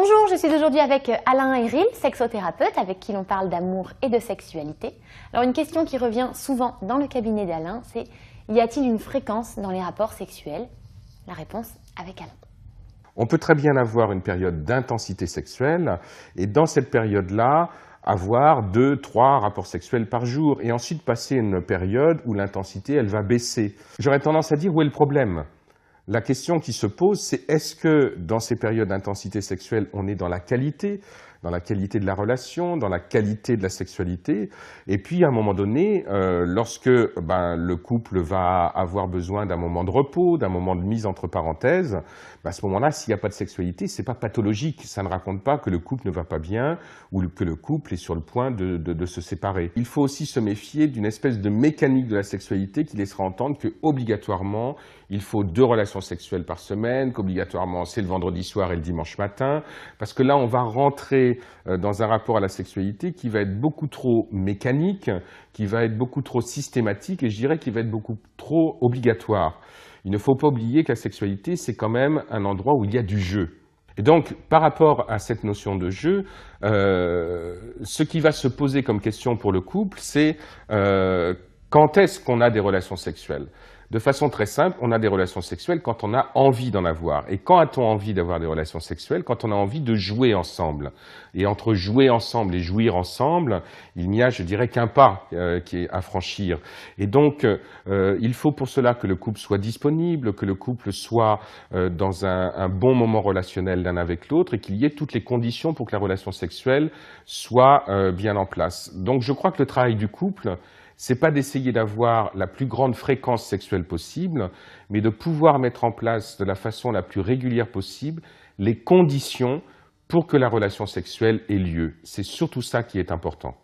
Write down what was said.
Bonjour, je suis aujourd'hui avec Alain Héril, sexothérapeute, avec qui l'on parle d'amour et de sexualité. Alors une question qui revient souvent dans le cabinet d'Alain, c'est y a-t-il une fréquence dans les rapports sexuels? La réponse avec Alain. On peut très bien avoir une période d'intensité sexuelle et dans cette période-là, avoir 2-3 rapports sexuels par jour et ensuite passer une période où l'intensité elle va baisser. J'aurais tendance à dire où est le problème? La question qui se pose, c'est est-ce que dans ces périodes d'intensité sexuelle, on est dans la qualité de la relation, dans la qualité de la sexualité. Et puis, à un moment donné, lorsque le couple va avoir besoin d'un moment de repos, d'un moment de mise entre parenthèses, à ce moment-là, s'il n'y a pas de sexualité, c'est pas pathologique. Ça ne raconte pas que le couple ne va pas bien ou que le couple est sur le point de se séparer. Il faut aussi se méfier d'une espèce de mécanique de la sexualité qui laissera entendre qu'obligatoirement, il faut 2 relations sexuelles par semaine, qu'obligatoirement c'est le vendredi soir et le dimanche matin, parce que là, on va rentrer dans un rapport à la sexualité qui va être beaucoup trop mécanique, qui va être beaucoup trop systématique et je dirais qui va être beaucoup trop obligatoire. Il ne faut pas oublier que la sexualité, c'est quand même un endroit où il y a du jeu. Et donc, par rapport à cette notion de jeu, ce qui va se poser comme question pour le couple, c'est quand est-ce qu'on a des relations sexuelles ? De façon très simple, on a des relations sexuelles quand on a envie d'en avoir. Et quand a-t-on envie d'avoir des relations sexuelles? Quand on a envie de jouer ensemble. Et entre jouer ensemble et jouir ensemble, il n'y a, je dirais, qu'un pas qui est à franchir. Et donc, il faut pour cela que le couple soit disponible, que le couple soit dans un bon moment relationnel l'un avec l'autre et qu'il y ait toutes les conditions pour que la relation sexuelle soit bien en place. Donc, je crois que le travail du couple, c'est pas d'essayer d'avoir la plus grande fréquence sexuelle possible, mais de pouvoir mettre en place de la façon la plus régulière possible les conditions pour que la relation sexuelle ait lieu. C'est surtout ça qui est important.